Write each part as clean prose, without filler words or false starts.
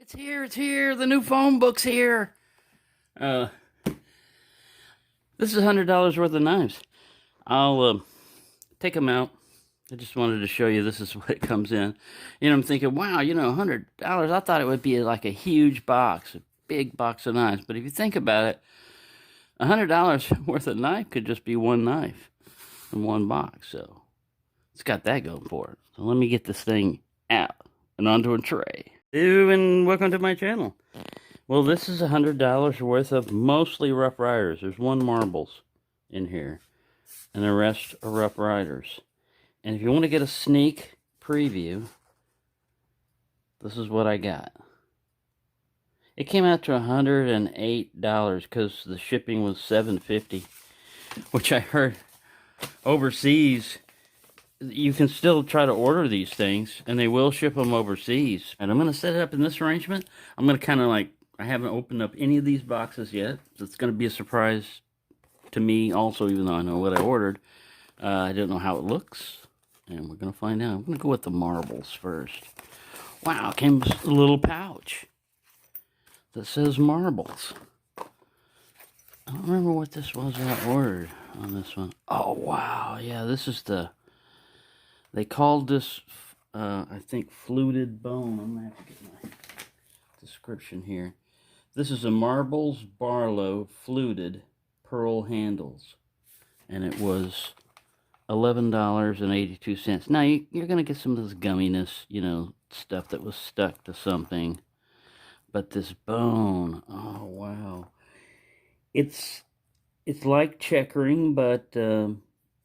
It's here, the new phone book's here. This is $100 worth of knives. I'll take them out. I just wanted to show you this is what it comes in. You know, I'm thinking, wow, you know, $100. I thought it would be like a huge box, a big box of knives. But if you think about it, $100 worth of knife could just be one knife in one box. So it's got that going for it. So let me get this thing out and onto a tray. Hello and welcome to my channel. Well, this is $100 worth of mostly Rough Riders. There's one marbles in here, and the rest are Rough Riders. And if you want to get a sneak preview, this is what I got. It came out to $108 because the shipping was $7.50, which I heard overseas. You can still try to order these things, and they will ship them overseas. And I'm going to set it up in this arrangement. I'm going to kind of like, I haven't opened up any of these boxes yet, so it's going to be a surprise to me also, even though I know what I ordered. I don't know how it looks, and we're going to find out. I'm going to go with the marbles first. Wow, it came with a little pouch that says marbles. I don't remember what this was I ordered on this one. Oh, wow. Yeah, this is the... They called this, I think, fluted bone. I'm going to have to get my description here. This is a marbles barlow fluted pearl handles. And it was $11.82. Now, you're going to get some of this gumminess, you know, stuff that was stuck to something. But this bone, oh, wow. It's like checkering, but...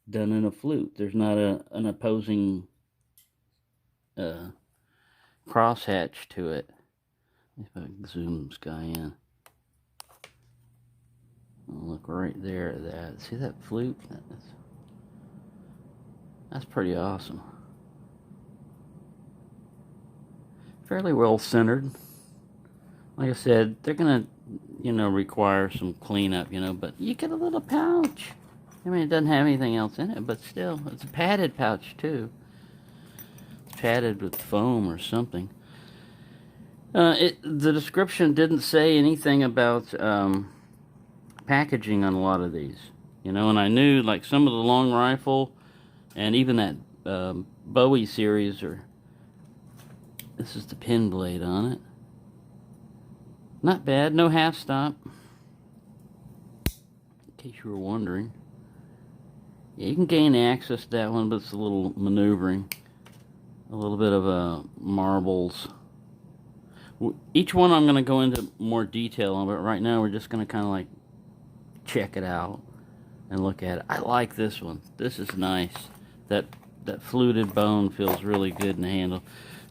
done in a flute. There's not an opposing crosshatch to it. If I can zoom this guy in. I'll look right there at that. See that flute? That's pretty awesome. Fairly well centered. Like I said, they're gonna, you know, require some cleanup, you know, but you get a little pouch. I mean, it doesn't have anything else in it, but still, it's a padded pouch, too. It's padded with foam or something. The description didn't say anything about packaging on a lot of these. You know, and I knew, like, some of the long rifle and even that Bowie series are... This is the pin blade on it. Not bad, no half stop. In case you were wondering. Yeah, you can gain access to that one, but it's a little maneuvering. A little bit of marbles. Each one I'm going to go into more detail on, but right now we're just going to kind of like check it out and look at it. I like this one. This is nice. That fluted bone feels really good in the handle.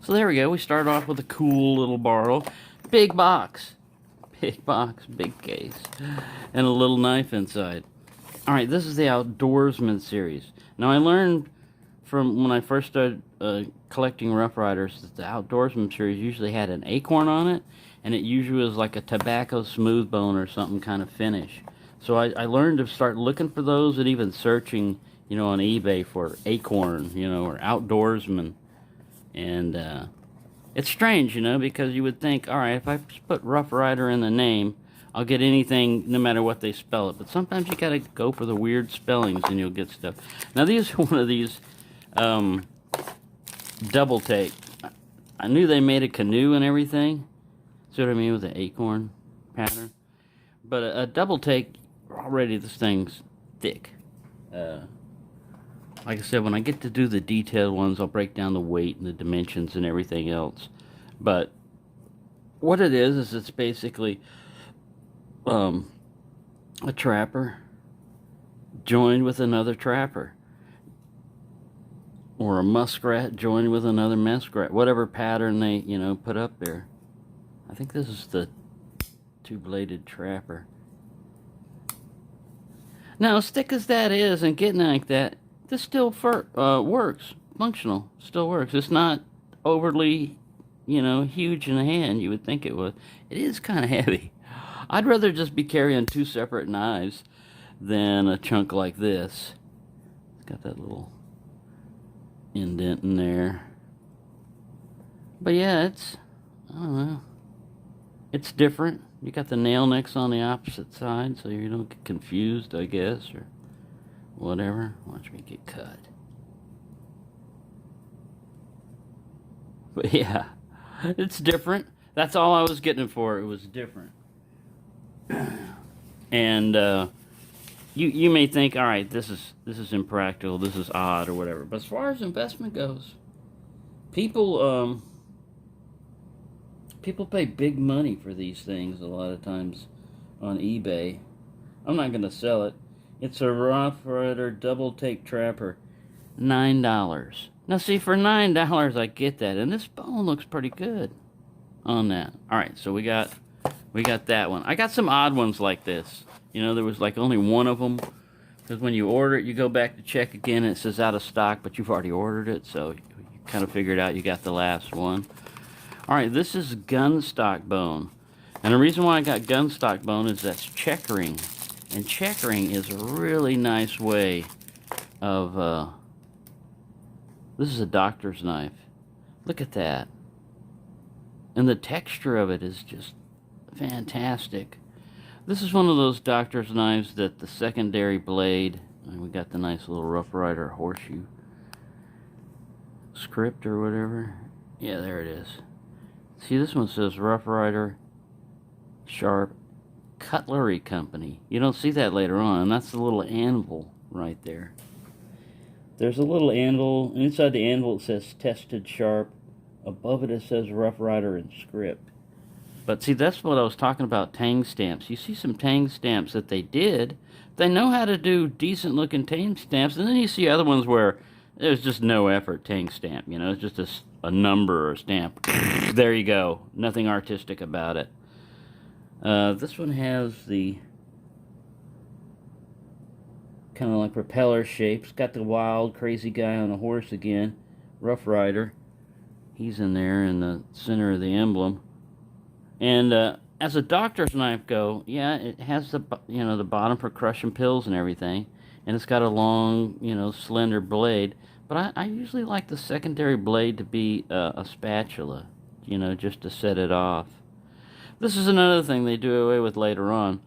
So there we go. We start off with a cool little barlow. Big box. Big box, big case. And a little knife inside. Alright, this is the Outdoorsman series. Now, I learned from when I first started collecting Rough Riders that the Outdoorsman series usually had an acorn on it, and it usually was like a tobacco smooth bone or something kind of finish. So I learned to start looking for those and even searching, you know, on eBay for acorn, you know, or Outdoorsman. And it's strange, you know, because you would think, alright, if I put Rough Rider in the name, I'll get anything no matter what they spell it. But sometimes you gotta go for the weird spellings and you'll get stuff. Now these are one of these double take. I knew they made a canoe and everything. See what I mean with the acorn pattern? But a double take, already this thing's thick. Like I said, when I get to do the detailed ones, I'll break down the weight and the dimensions and everything else. But what it is it's basically... a trapper joined with another trapper, or a muskrat joined with another muskrat, whatever pattern they, you know, put up there. I think this is the two-bladed trapper. Now, as thick as that is and getting like that, this still works, functional, still works. It's not overly, you know, huge in the hand. You would think it would. It is kind of heavy. I'd rather just be carrying two separate knives than a chunk like this. It's got that little indent in there. But yeah, it's, I don't know. It's different. You got the nail nicks on the opposite side, so you don't get confused, I guess, or whatever. Watch me get cut. But yeah, it's different. That's all I was getting it for. It was different. And you may think, all right, this is impractical, this is odd, or whatever. But as far as investment goes, people people pay big money for these things a lot of times on eBay. I'm not gonna sell it. It's a Rough Ryder double take trapper, $9. Now see, for $9 I get that, and this bone looks pretty good on that. All right, so we got that one. I got some odd ones like this. You know, there was like only one of them, because when you order it, you go back to check again, and it says out of stock, but you've already ordered it, so you kind of figured out you got the last one. All right, this is Gunstock bone, and the reason why I got Gunstock bone is that's checkering, and checkering is a really nice way of. This is a doctor's knife. Look at that, and the texture of it is just fantastic. This is one of those doctor's knives that the secondary blade, and we got the nice little Rough Ryder horseshoe script or whatever. Yeah, there it is. See, this one says Rough Ryder Sharp Cutlery Company. You don't see that later on, and that's the little anvil right there. There's a little anvil. Inside the anvil it says Tested Sharp. Above it says Rough Ryder in script. But see, that's what I was talking about, tang stamps. You see some tang stamps that they did. They know how to do decent looking tang stamps. And then you see other ones where there's just no effort tang stamp. You know, it's just a number or a stamp. There you go. Nothing artistic about it. This one has the kind of like propeller shapes. Got the wild, crazy guy on a horse again. Rough Ryder. He's in there in the center of the emblem. And as a doctor's knife go, yeah, it has the, you know, the bottom for crushing pills and everything, and it's got a long, you know, slender blade. But I usually like the secondary blade to be a spatula, you know, just to set it off. This is another thing they do away with later on.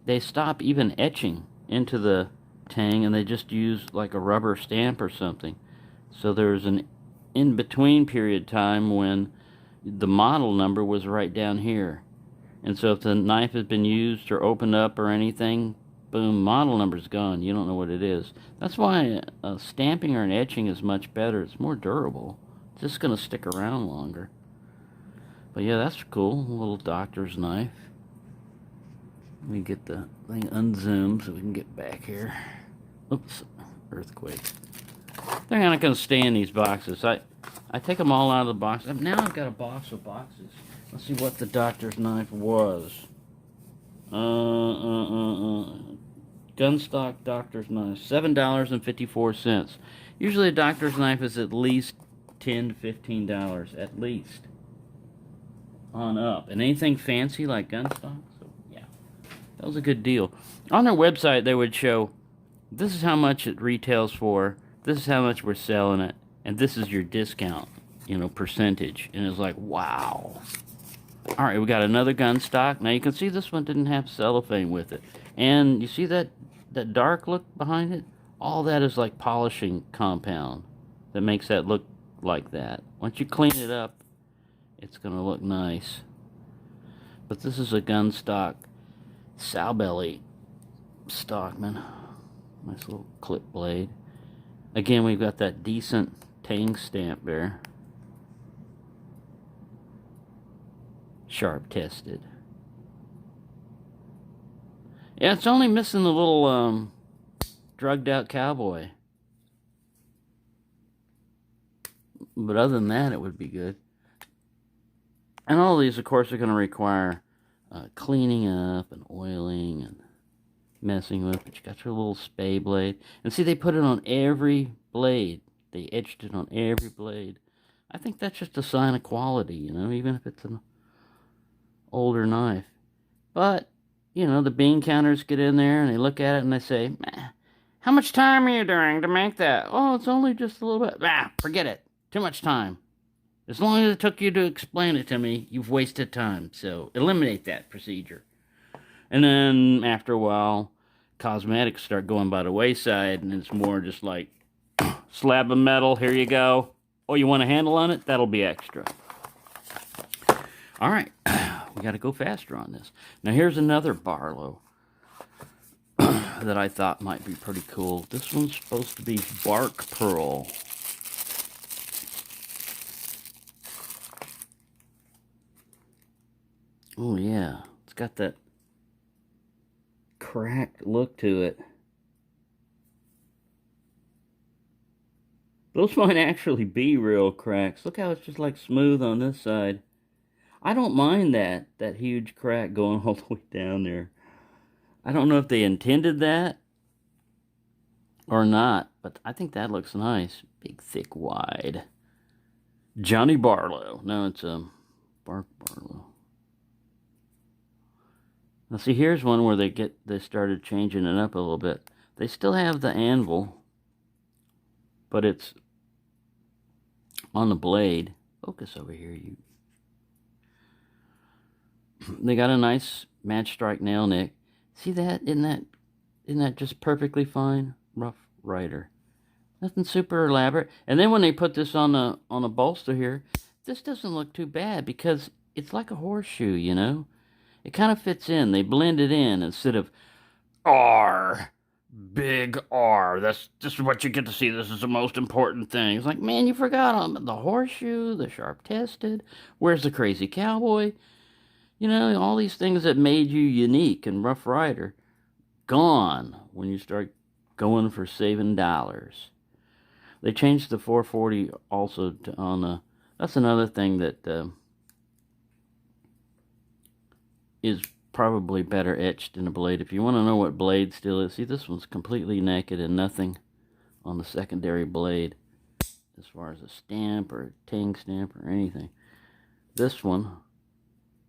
They stop even etching into the tang, and they just use like a rubber stamp or something. So there's an in-between period time when the model number was right down here, and so if the knife has been used or opened up or anything, boom, model number's gone. You don't know what it is. That's why stamping or an etching is much better. It's more durable. It's just gonna stick around longer. But yeah, that's cool. A little doctor's knife. Let me get the thing unzoomed so we can get back here. Oops, earthquake. They're not gonna stay in these boxes. I take them all out of the box. Now I've got a box of boxes. Let's see what the doctor's knife was. Gunstock doctor's knife, $7.54. Usually a doctor's knife is at least $10 to $15, at least, on up. And anything fancy like Gunstock, so yeah, that was a good deal. On their website, they would show, this is how much it retails for, this is how much we're selling it, and this is your discount, you know, percentage. And it's like, wow. All right, we got another Gunstock. Now you can see this one didn't have cellophane with it. And you see that dark look behind it? All that is like polishing compound that makes that look like that. Once you clean it up, it's going to look nice. But this is a Gunstock sowbelly stockman. Nice little clip blade. Again, we've got that decent tang stamp there. Sharp tested. Yeah, it's only missing the little drugged out cowboy. But other than that, it would be good. And all these, of course, are going to require cleaning up and oiling and messing with. But you got your little spay blade. And see, they put it on every blade. They etched it on every blade. I think that's just a sign of quality, you know, even if it's an older knife. But, you know, the bean counters get in there and they look at it and they say, how much time are you doing to make that? Oh, it's only just a little bit. Forget it. Too much time. As long as it took you to explain it to me, you've wasted time. So eliminate that procedure. And then after a while, cosmetics start going by the wayside, and it's more just like slab of metal, here you go. Oh, you want a handle on it? That'll be extra. All right, we got to go faster on this. Now here's another barlow that I thought might be pretty cool. This one's supposed to be bark pearl. Oh yeah, it's got that cracked look to it. Those might actually be real cracks. Look how it's just like smooth on this side. I don't mind that huge crack going all the way down there. I don't know if they intended that or not, but I think that looks nice. Big, thick, wide. Johnny Barlow. No, it's a bark barlow. Now see, here's one where they started changing it up a little bit. They still have the anvil, but it's on the blade. Focus over here, you. They got a nice match strike nail nick. See that? Isn't that just perfectly fine? Rough Ryder. Nothing super elaborate. And then when they put this on a bolster here, this doesn't look too bad because it's like a horseshoe, you know? It kind of fits in. They blend it in instead of R. Big R. This is what you get to see. This is the most important thing. It's like, man, you forgot on the horseshoe, the sharp tested. Where's the crazy cowboy? You know, all these things that made you unique in Rough Ryder, gone when you start going for saving dollars. They changed the 440 also on the. That's another thing that is probably better etched in a blade. If you want to know what blade still is, see this one's completely naked and nothing on the secondary blade as far as a stamp or a ting stamp or anything. This one,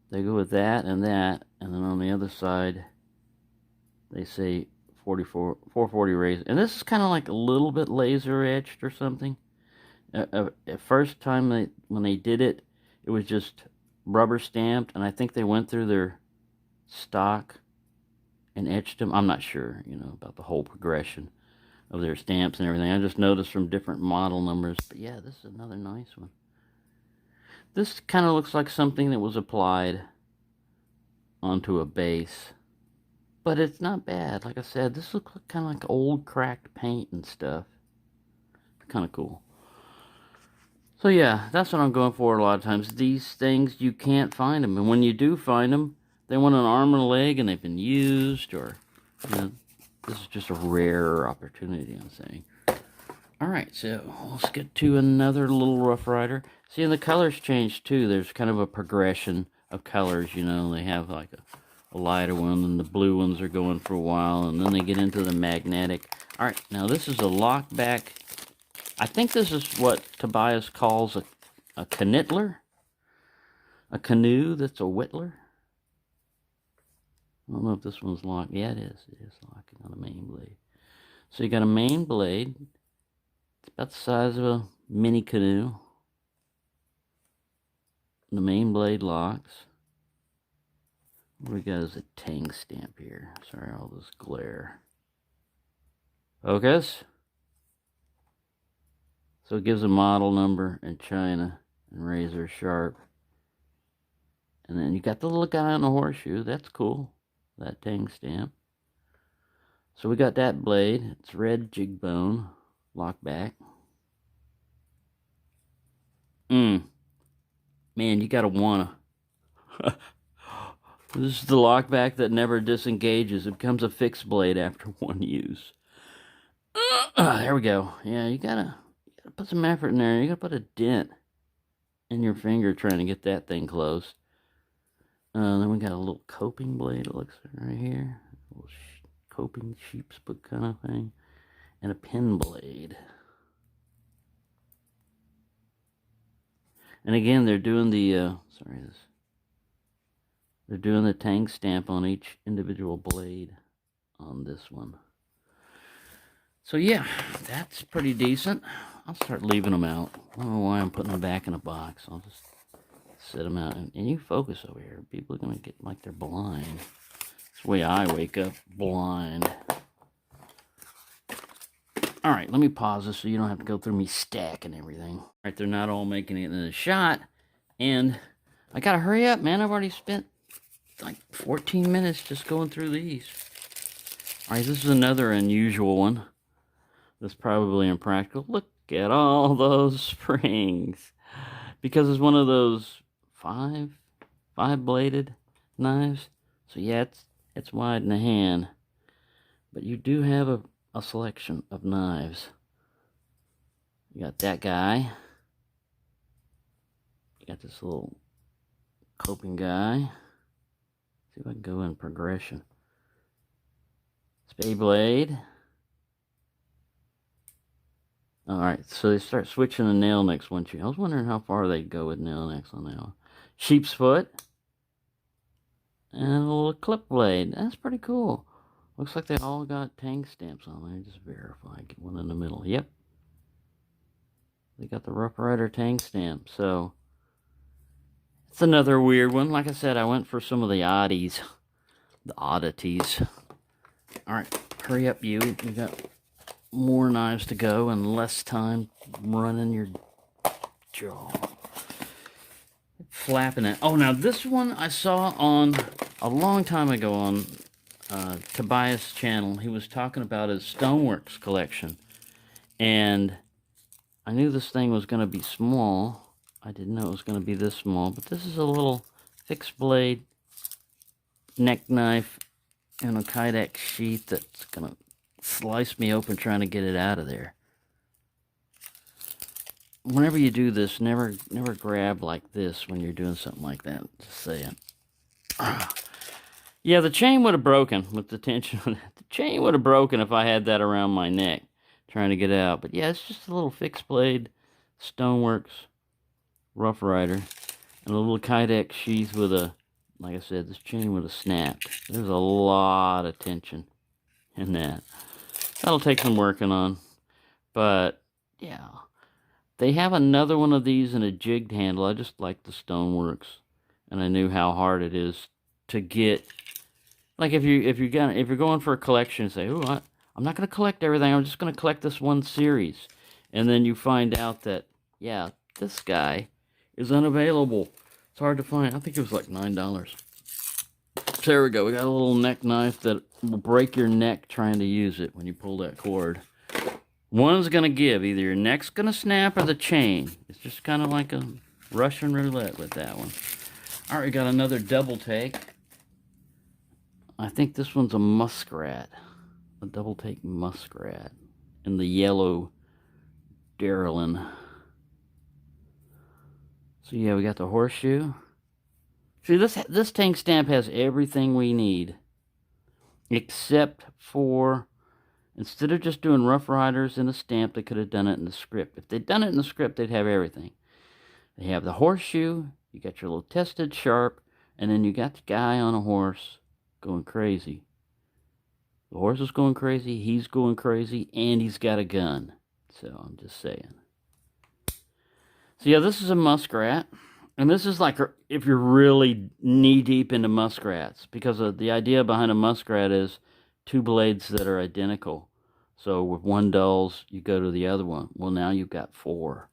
they go with that, and then on the other side they say 440 razor, and this is kind of like a little bit laser etched or something. At first time when they did it, it was just rubber stamped, and I think they went through their stock and etched them. I'm not sure, you know, about the whole progression of their stamps and everything. I just noticed from different model numbers. But yeah, this is another nice one. This kind of looks like something that was applied onto a base, but it's not bad. Like I said, this looks kind of like old cracked paint and stuff. Kind of cool. So yeah, that's what I'm going for a lot of times. These things, you can't find them, and when you do find them, they want an arm and a leg, and they've been used, or, you know, this is just a rare opportunity, I'm saying. Alright, so let's get to another little Rough Ryder. See, and the colors change too. There's kind of a progression of colors, you know. They have like a lighter one, and the blue ones are going for a while, and then they get into the magnetic. Alright, now this is a lockback. I think this is what Tobias calls a canittler. A canoe that's a whittler. I don't know if this one's locked. Yeah, it is. It is locking on the main blade. So you got a main blade. It's about the size of a mini canoe. The main blade locks. What we got is a tang stamp here. Sorry, all this glare. Focus. So it gives a model number in China and razor sharp. And then you got the little guy on the horseshoe. That's cool. That tang stamp. So we got that blade. It's red jig bone. Lock back. Man, you gotta wanna. This is the lock back that never disengages. It becomes a fixed blade after one use. There we go. Yeah, you gotta put some effort in there. You gotta put a dent in your finger trying to get that thing closed. Then we got a little coping blade, it looks like right here. A little coping sheepshook kind of thing. And a pin blade. And again, they're doing the, they're doing the tang stamp on each individual blade on this one. So yeah, that's pretty decent. I'll start leaving them out. I don't know why I'm putting them back in a box. I'll just set them out. And you focus over here. People are going to get like they're blind. That's the way I wake up, blind. All right, let me pause this so you don't have to go through me stacking everything. All right, they're not all making it in the shot. And I got to hurry up, man. I've already spent like 14 minutes just going through these. All right, this is another unusual one. That's probably impractical. Look at all those springs. Because it's one of those five-bladed knives. So yeah, it's wide in the hand. But you do have a selection of knives. You got that guy. You got this little coping guy. See if I can go in progression. Spade blade. Alright, so they start switching the nail necks once you. I was wondering how far they'd go with nail necks on that one. Sheep's foot. And a little clip blade. That's pretty cool. Looks like they all got tang stamps on there. Just verify. Get one in the middle. Yep. They got the Rough Ryder tang stamp. So, it's another weird one. Like I said, I went for some of the oddities. The oddities. Alright, hurry up you. You got more knives to go and less time running your jaw. Flapping it. Oh, now this one I saw on a long time ago on Tobias' channel. He was talking about his Stoneworks collection. And I knew this thing was going to be small. I didn't know it was going to be this small. But this is a little fixed blade neck knife and a Kydex sheath that's going to slice me open trying to get it out of there. Whenever you do this, never grab like this when you're doing something like that. Just saying. Yeah, the chain would have broken with the tension on that. The chain would have broken if I had that around my neck trying to get out. But yeah, it's just a little fixed blade Stoneworks Rough Ryder and a little Kydex sheath with a, like I said, this chain would have snapped. There's a lot of tension in that. That'll take some working on. But yeah, they have another one of these in a jigged handle. I just like the Stoneworks, and I knew how hard it is to get. Like if you're going for a collection, say, oh, I'm not going to collect everything. I'm just going to collect this one series, and then you find out that yeah, this guy is unavailable. It's hard to find. I think it was like $9. So there we go. We got a little neck knife that will break your neck trying to use it when you pull that cord. One's going to give. Either your neck's going to snap or the chain. It's just kind of like a Russian roulette with that one. All right, we got another double take. I think this one's a muskrat. A double take muskrat. In the yellow delrin. So yeah, we got the horseshoe. See, this tang stamp has everything we need. Except for, instead of just doing Rough Riders in a stamp, they could have done it in the script. If they'd done it in the script, they'd have everything. They have the horseshoe, you got your little tested sharp, and then you got the guy on a horse going crazy. The horse is going crazy, he's going crazy, and he's got a gun. So, I'm just saying. So yeah, this is a muskrat. And this is like if you're really knee-deep into muskrats. Because the idea behind a muskrat is two blades that are identical. So with one dulls, you go to the other one. Well, now you've got four.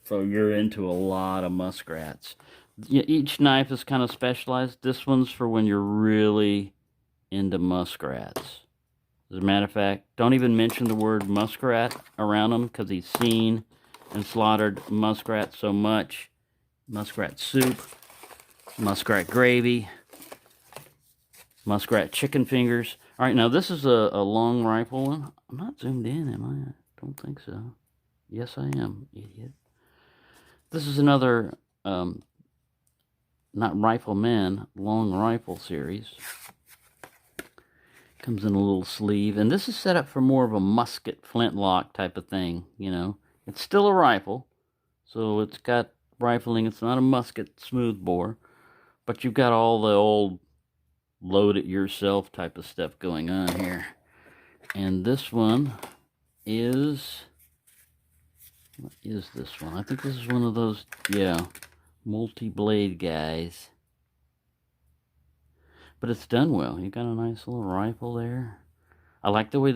So you're into a lot of muskrats. Each knife is kind of specialized. This one's for when you're really into muskrats. As a matter of fact, don't even mention the word muskrat around him because he's seen and slaughtered muskrat so much. Muskrat soup, muskrat gravy, muskrat chicken fingers. All right, now this is a long rifle one. I'm not zoomed in, am I? I don't think so. Yes, I am, idiot. This is another, not Rifleman, long rifle series. Comes in a little sleeve, and this is set up for more of a musket flintlock type of thing, you know. It's still a rifle, so it's got rifling. It's not a musket smoothbore, but you've got all the old load it yourself type of stuff going on here. And this one is is this one? I think this is one of those, yeah, multi-blade guys. But it's done well. You got a nice little rifle there. I like the way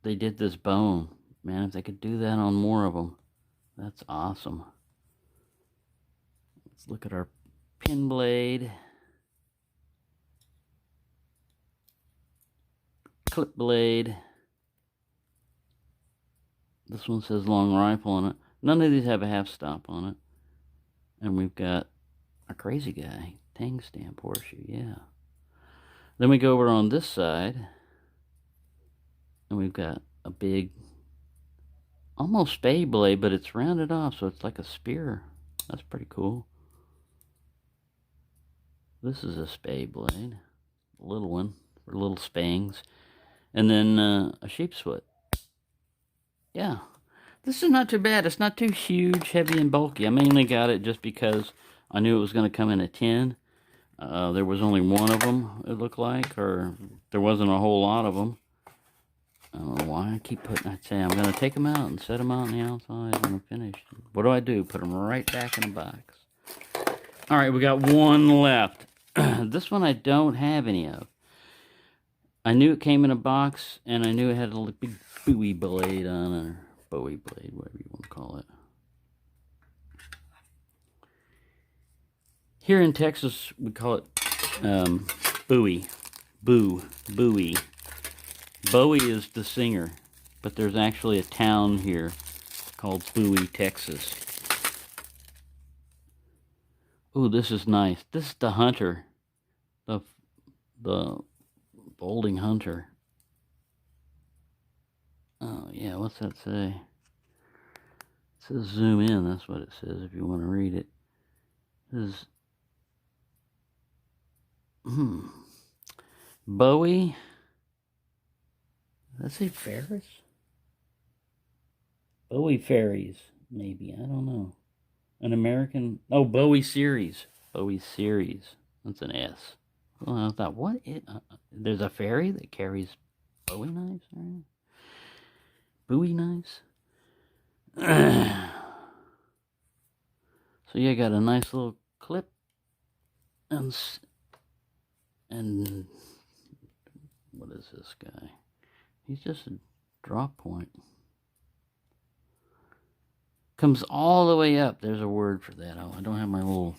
they did this bone. Man, if they could do that on more of them, that's awesome. Let's look at our pin blade. Clip blade. This one says long rifle on it. None of these have a half stop on it. And we've got a crazy guy. Tang stamp horseshoe, yeah. Then we go over on this side. And we've got a big, almost spade blade, but it's rounded off, so it's like a spear. That's pretty cool. This is a spade blade. A little one for little spangs. And then a sheep's foot. Yeah, this is not too bad. It's not too huge, heavy, and bulky. I mainly got it just because I knew it was going to come in a tin. There was only one of them, it looked like, or there wasn't a whole lot of them. I don't know why I keep I'd say I'm going to take them out and set them out on the outside when I'm finished. What do? Put them right back in the box. All right, we got one left. This one I don't have any of. I knew it came in a box, and I knew it had a big Bowie blade on it, or Bowie blade, whatever you want to call it. Here in Texas, we call it Bowie. Bowie. Bowie is the singer, but there's actually a town here called Bowie, Texas. Ooh, this is nice. This is the hunter, the folding hunter. Oh, yeah, what's that say? It says zoom in, that's what it says if you want to read it. It says, Bowie. Does that say Ferris? Bowie Ferries, maybe, I don't know. An American, oh, Bowie series. Bowie series, that's an S. Well, I thought, what? There's a ferry that carries Bowie knives, right? Bowie knives. So yeah, got a nice little clip and what is this guy? He's just a drop point. Comes all the way up. There's a word for that. Oh, I don't have my little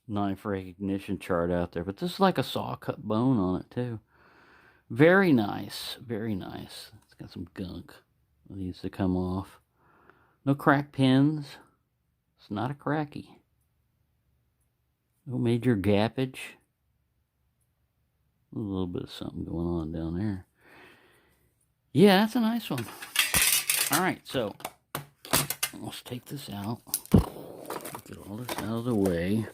knife recognition chart out there, but this is like a saw cut bone on it too. Very nice, very nice. It's got some gunk that needs to come off. No crack pins. It's not a cracky. No major gappage. A little bit of something going on down there. Yeah, that's a nice one. All right, so let's take this out. Get all this out of the way.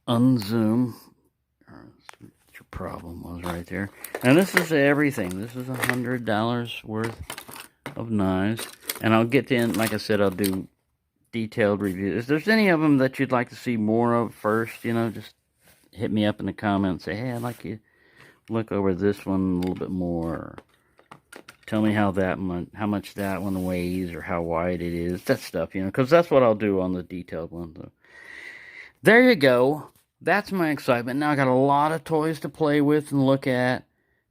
Unzoom. What your problem was right there. And this is everything. This is $100 worth of knives. And I'll get in, like I said, I'll do detailed reviews. If there's any of them that you'd like to see more of first, you know, just hit me up in the comments. Say, hey, I'd like you to look over this one a little bit more. Or tell me how much that one weighs or how wide it is. That stuff, you know, because that's what I'll do on the detailed one. So, there you go. That's my excitement. Now I got a lot of toys to play with and look at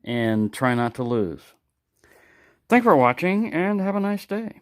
and try not to lose. Thanks for watching and have a nice day.